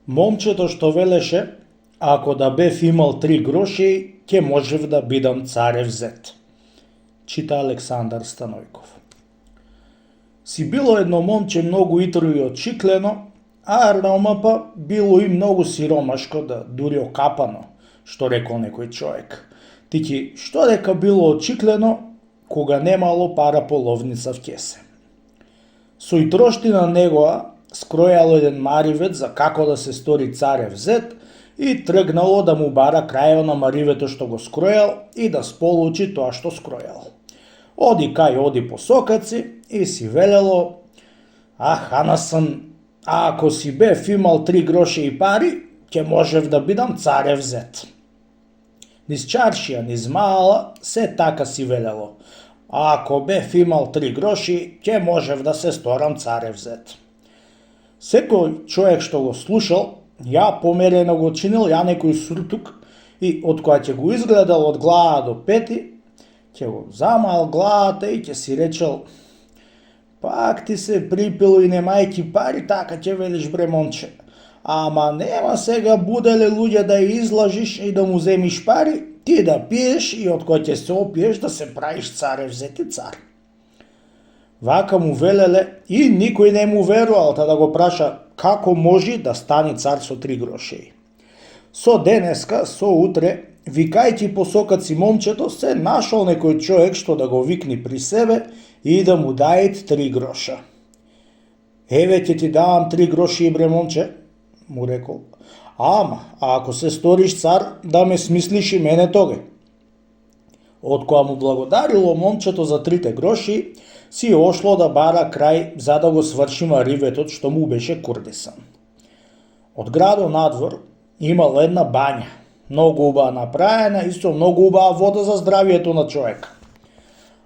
Момчето што велеше, ако да бев имал 3 гроши, ќе можев да бидам царев зет. Чита Александар Станојков. Си било едно момче многу итро и очиклено, а ромапа било и многу сиромашко, да дури окапано, што рекол некој човек. Тики, што дека било очиклено, кога немало пара по ловница в кесе. Со итроштина негова скројало еден маривет за како да се стори царев зет и тргнало да му бара крајот на маривето што го скројал и да сполучи тоа што скројал. Оди кај оди по сокаци и си велело: Анасан, а ако си бев имал 3 гроши и пари, ќе можев да бидам царев зет. Низ чаршија, низ мала, се така си велело: а ако бев имал 3 гроши, ќе можев да се сторам царев зет. Секој човек што го слушал, ја померено го чинил, ја некој суртук и од која ќе го изгледал од глава до пети, ќе го замал главата и ќе си речел: пак ти се припило и немајки пари, така ќе велиш бре момче. Ама нема сега буделе луѓе да ја излажиш и да му земиш пари, ти да пиеш и од кој ќе се опиеш да се правиш царев зет и цар. Вака му велеле и никој не му верувал, та да го праша како може да стане цар со 3 гроши. Со денеска, со утре, викајќи по сокаци момчето, се нашол некој човек што да го викни при себе и да му дајат 3 гроша. Еве ќе ти давам 3 гроши, бре момче, му рекол. Ама, ако се сториш цар, да ме смислиш и мене тоге. Од која му благодарило момчето за 3 гроши, си ошло да бара крај за да го сврши мариветот што му беше курдисан. Од градот надвор имало една бања, многу убава направена и со многу убава вода за здравието на човек.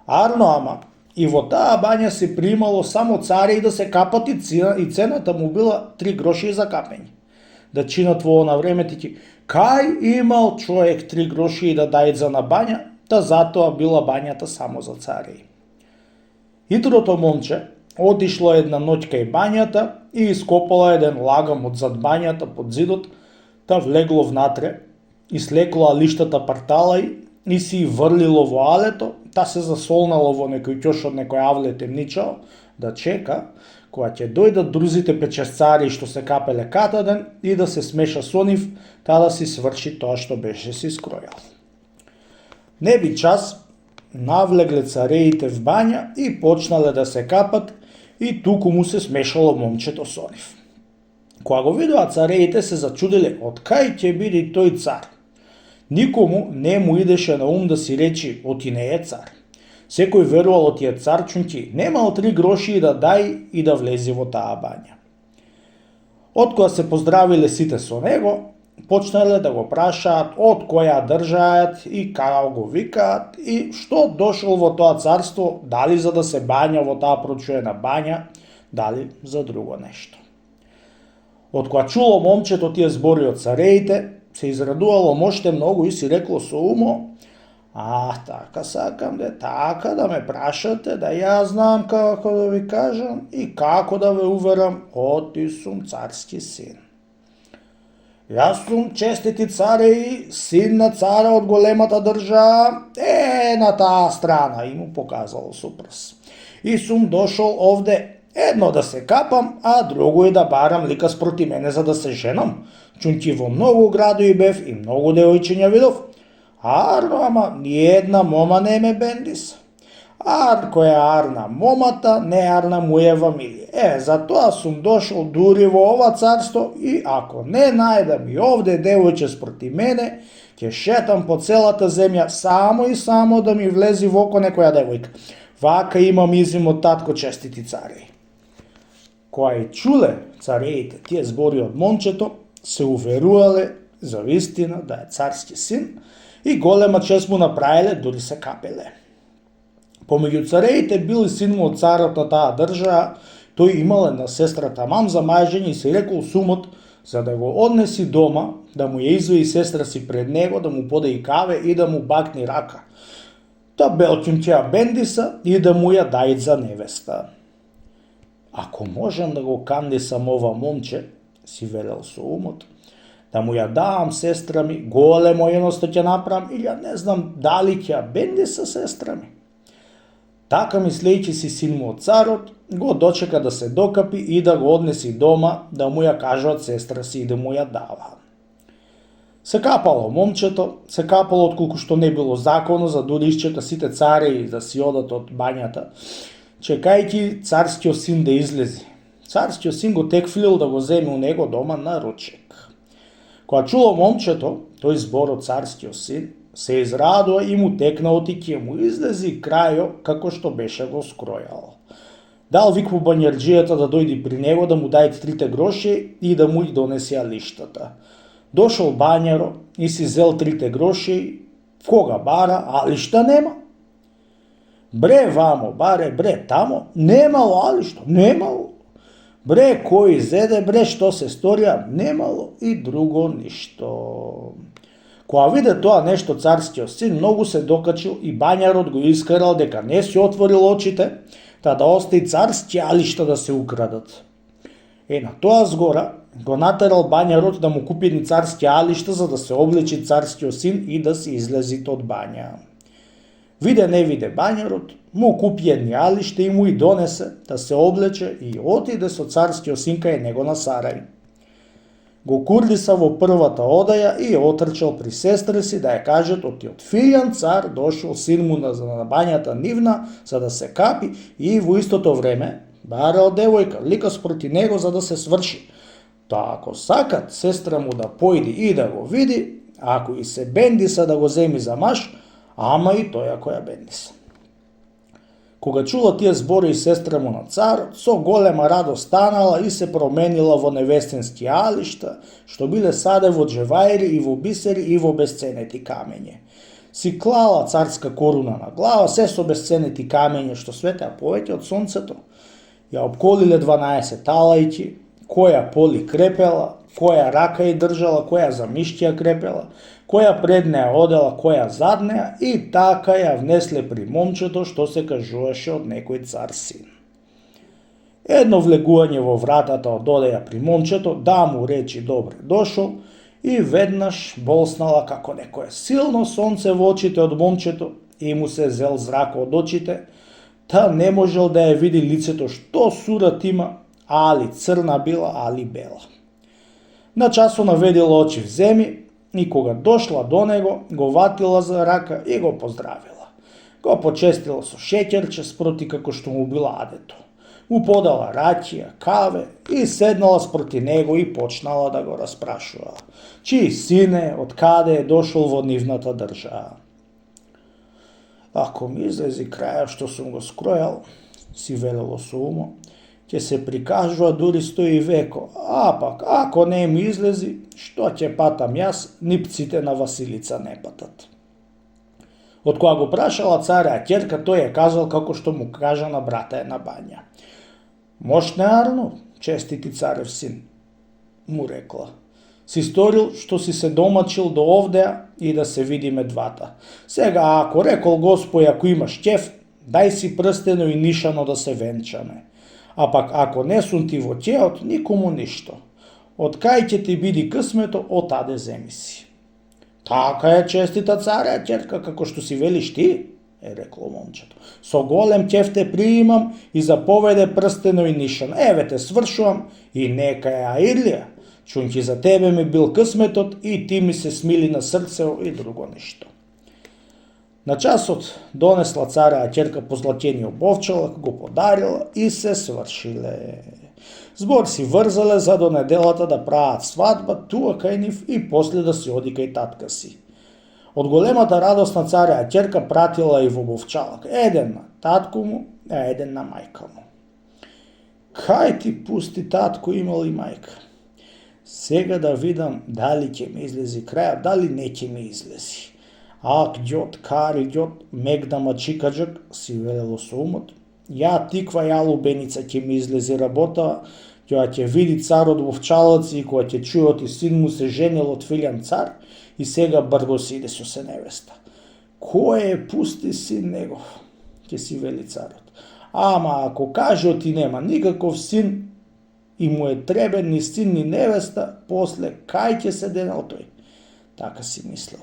Арно ама, и во таа бања се примало само цари и да се капат и цената му била 3 гроши за капење. Да чинат во она време тики, кај имал човек 3 гроши и да дајат за на бања, та затоа била бањата само за цари. Итрото момче отишло една ноќ кај бањата и ископала еден лагам од зад бањата под зидот, та влегло внатре, isлекло лиштата партала и си врлило во алето, та се засолнало во некој ќош од некој авле темничао, да чека, кога ќе дојдат друзите печесцари што се капеле катаден и да се смеша со нив, та да си сврши тоа што беше си скројал. Не би час, навлегле цареите в бања и почнале да се капат и туку му се смешало момчето со нив. Кога го видоа цареите, се зачудиле од кај ќе биде тој цар. Никому не му идеше на ум да си речи оти не е цар. Секој верувал оти е цар чунки немал 3 гроши да дај и да влези во таа бања. Од кога се поздравиле сите со него, почнале да го прашаат од која држаат и како го викаат и што дошол во тоа царство, дали за да се бања во таа прочуена бања, дали за друго нешто. Од кога чуло момчето тие збори од цареите, се израдувало моште многу и си рекло со умо: така сакам така да ме прашате, да ја знам како да ви кажам и како да ве уверам, оти сум царски син. Јас сум честити царе и син на цара од големата држава, на таа страна, и му показало со прс. И сум дошол овде едно да се капам, а друго и да барам лика спроти мене за да се женам. Чунки во многу градови бев и многу девојчиња видов. Арно, ама ниедна мома не ме бендис. Ар која арна момата, не арна мојева милија. Затоа сум дошол дури во ова царство и ако не најдам и овде девојче спроти мене, ќе шетам по целата земја само и само да ми влези во око некоја девојка. Вака имам изим од татко честити цари. Кога и чуле цареите тие збори од момчето, се уверувале за вистина да е царски син и голема чест му направиле, дури се капеле. Помеѓу цареите бил и син му од царот на таа држава, тој имал една сестра тамам за мајжење и се рекол сумот за да го однеси дома, да му ја изведи сестра си пред него, да му поде и каве и да му бакни рака. Та белчим ќе ја бендиса и да му ја дајат за невеста. Ако можам да го кандисам ова момче, си велел со умот, да му ја давам сестра ми, големо едносто ќе направам, или ја не знам дали ќе ја бенди со сестра ми. Така мислејќи си син му од царот, го дочека да се докапи и да го однеси дома, да му ја кажат сестра си и да му ја дава. Се капало момчето, се капало отколку што не било законно, за дури изчека сите цареи да си одат од бањата, чекајќи царскиот син да излези. Царскиот син го текфлил да го земе у него дома на ручек. Кога чуло момчето, тој збор од царскиот син, се израдува и му текна оти ќе му излези крајо како што беше го скројал. Дал вик по бањарџијата да дојди при него да му даде 3 гроши и да му ги донесе алиштата. Дошол бањаро и си зел 3 гроши, кога бара, алишта нема. Бре вамо, баре, бре тамо, немало алишто, немало. Бре кој зеде, бре што се сторија, немало и друго ништо. Кога виде тоа нешто царскиот син, многу се докачил и бањарот го искарал дека не си отворил очите, та да остави царски алишта да се украдат. На тоа згора го натерал бањарот да му купи ни царски алишта за да се облечи царскиот син и да се излези од бања. Виде не виде бањарот, му купи едни алишта и му и донесе да се облече и отиде со царскиот син кај него на сарај. Го курлиса во првата одаја и отрчал при сестра си да ја кажат оти од филјан цар дошол син му на бањата нивна за да се капи и во истото време барал девојка, лика спроти него за да се сврши. Тоа ако сакат сестра му да појди и да го види, ако и се бендиса да го земи за маж, ама и тој ако ја бендиса. Кога чула тие збори и сестра му на царот, со голема радост станала и се променила во невестински алишта, што биле саде во джевајри и во бисери и во бесценети камења. Си клала царска коруна на глава, се со бесценети камења што светеа повеќе од сонцето. Ја обколиле 12 алајки, која поли крепела, која рака ја држала, која за мишќи ја крепела, која пред неа одела, која зад неа и така ја внесле при момчето што се кажуваше од некој цар син. Едно влегување во вратата од одеја при момчето, да му речи добре дошол и веднаш болснала како некое силно сонце во очите од момчето и му се зел зрак од очите, та не можел да ја види лицето што сурат има, али црна била, али бела. На часо наведила очи в земи и кога дошла до него, го ватила за рака и го поздравила. Го почестила со шеќерче спроти како што му била адето. Му подала ракија, каве и седнала спроти него и почнала да го распрашува. Чии сине, од каде е дошол во нивната држава. Ако ми излези крајав што сум го скројал, си велело со умо, ќе се прикажува дури 100 веко, а пак ако не ми излези, што ќе патам јас, ни пците на Василица не патат. Од кога го прашала цареа ќерка, тој е казал како што му кажа на брата е на бања. Мошне Арно, честити царев син, му рекла. Си сторил што си се домачил до овдеа и да се видиме двата. Сега, ако рекол Господј, ако имаш ќеф, дај си прстено и нишано да се венчаме. А пак ако не сум ти во ќеот, никому ништо. Од кај ќе ти биди късмето, од таде земи си. Така е, честита цареа ќерка, како што си велиш ти, е рекло момчето. Со голем ќеф те приимам и заповеде прстено и нишано. Еве те свршувам и нека е Аирлија. Чунки за тебе ми бил късметот и ти ми се смили на срцео и друго ништо. На часот донесла цареа ќерка позлатениот бовчалак, го подарила и се свршиле. Збор си врзале за до неделата да прават свадба туа кај нив и после да се оди кај татка си. Од големата радост на цареа ќерка пратила и во бовчалак, еден на татко му, а еден на мајка му. Кај ти пусти татко имал и мајка. Сега да видам дали ќе ми излези крајав, дали не ќе ми излези. Ак ѓот, кари ѓот, мегда мачикаджак, си велело со умот. Ја тиква ја лубеница ќе ми излези работа, ја ќе види царот во вчалаци и кога ќе чуе оти син му се женил од филјан цар и сега брго си иде со се невеста. Кој е пусти син негов, ќе си вели царот. Ама ако каже оти нема никаков син, и му е требен ни син ни невеста, после кај ќе се денел тој? Така си мислел.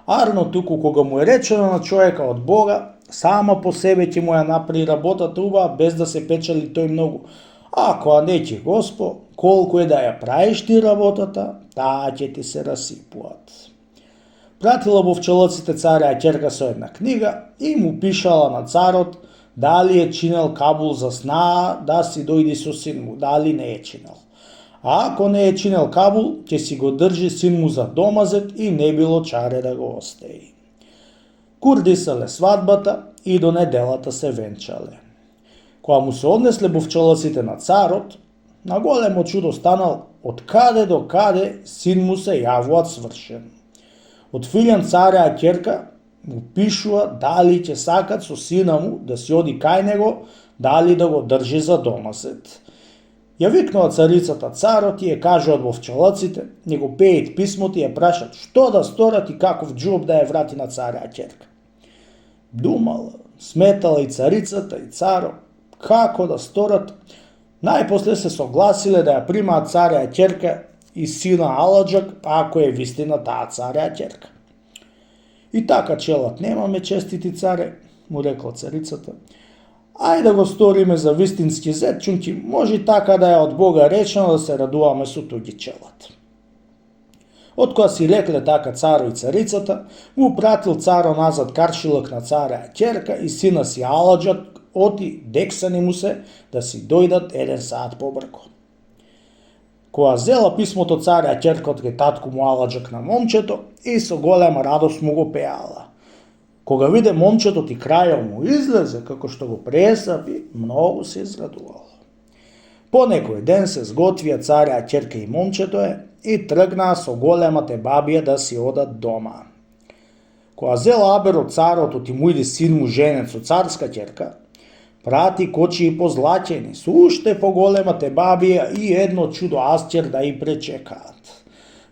Арно туку кога му е речено на човека од Бога, сама по себе ќе му ја направи работата убава без да се печали тој многу. Ако не ќе Госпо, колку е да ја правиш ти работата, таа ќе ти се расипуат. Пратила во вчелоците царя ќерка со една книга и му пишала на царот дали е чинел кабул за снаа да си дојди со син му, дали не е чинел. А ако не е чинел кабул, ќе си го држи син му за домазет и не било чаре да го остеи. Курдисале свадбата и до неделата се венчале. Кога му се однесле бовчалаците на царот, на големо чудо станал од каде до каде син му се јавуваат свршен. Од филјан царя ќерка му пишува дали ќе сакат со сина му да си оди кај него, дали да го држи за домазет. Ја викнува царицата царот и ја кажуваат бовчалаците, не го пеет писмото и ја прашат што да сторат и каков џоб да ја врати на царя ќерка. Думала, сметала и царицата и царо, како да сторат, најпосле се согласиле да ја примаат царя ќерка и сина Аладжак, ако е вистина таа царя ќерка. И така челат немаме, честити царе, му рекла царицата. Ајде да го сториме за вистински зет, чунки може така да е од Бога речено да се радуваме со туѓи челат. Од кога си рекле така царо и царицата, му пратил царо назад каршилок на царя ќерка и сина си Аладжак оти дексани му се да си дојдат 1 саат побрко. Кога зела писмото царя ќеркот кај татку му Аладжак на момчето и со голема радост му го пеала. Кога виде момчето и крајот му излезе како што го пресапи, многу се израдувало. По некој ден се сготвија царя ќерка и момчето и тргнаа со големата бабија да си одат дома. Кога зела аберот царот и му иде син му женен со царска ќерка, прати кочии позлачени, со уште поголемата бабија и едно чудо асчер да и пречекаат.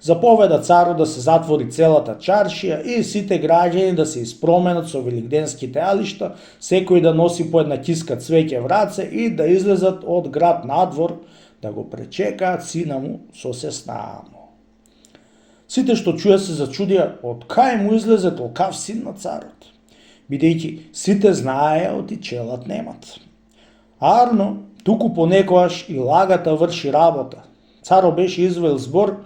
Заповеда царот да се затвори целата чаршија и сите граѓани да се испроменат со великденските алишта, секој да носи по една ќиска цвеќе в раце и да излезат од град надвор да го пречекаат сина му со сеснаа му. Сите што чуја се зачудија од кај му излезе толкав син на царот, бидејќи сите знаеа оти челат немат. Арно, туку понекогаш и лагата врши работа. Царо беше извел збор,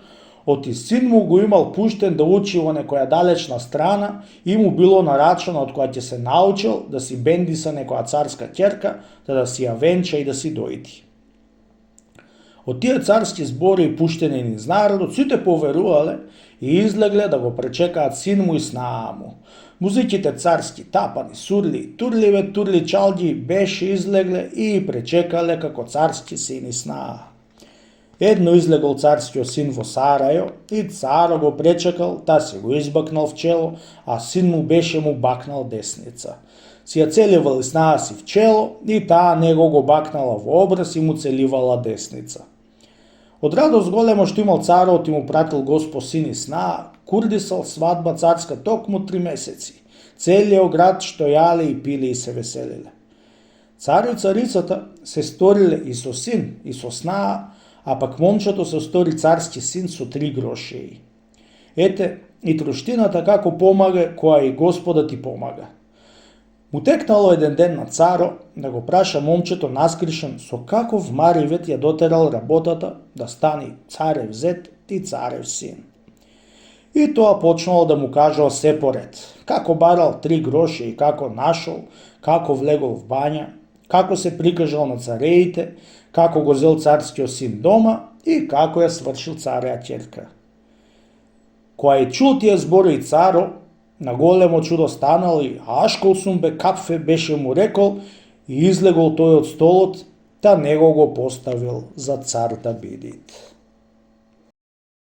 оти син му го имал пуштен да учи во некоја далечна страна и му било нарачено од која ќе се научил да си бендиса некоја царска ќерка, да си ја венча и да си дојди. Од тие царски збори и пуштени низ народот, сите поверувале и излегле да го пречекаат син му и снаа му. Музиките царски, тапани, сурли, турливе турли чалги беше излегле и пречекале како царски син и снаа. Едно излегол царскиот син во Сарајо и царо го пречекал, та си го избакнал в чело, а син му беше му бакнал десница. Си ја целивал и снаа си в чело и таа него го бакнала во образ и му целивала десница. Од радост големо што имал царот и му пратил Госпо син и снаа, курдисал свадба царска токму 3 месеци. Целиот град што јале и пиле и се веселиле. Царо и царицата се сториле и со син и со снаа, а пак момчето се стори царски син со 3 грошеи. Ете, и труштината како помага, која и Господа ти помага. Му текнало еден ден на царо да го праша момчето наскришен со каков маривет ја дотерал работата да стани царев зет и царев син. И тоа почнало да му кажува се поред, како барал 3 гроши и како нашол, како влегол в бања, како се прикажал на цареите, како го зел царскиот син дома и како ја свршил царја ќерка. Која е чул тие збори и царо, на големо чудо станал и ашколсум бе капфе беше му рекол и излегол тој од столот, та него го поставил за цар да биди.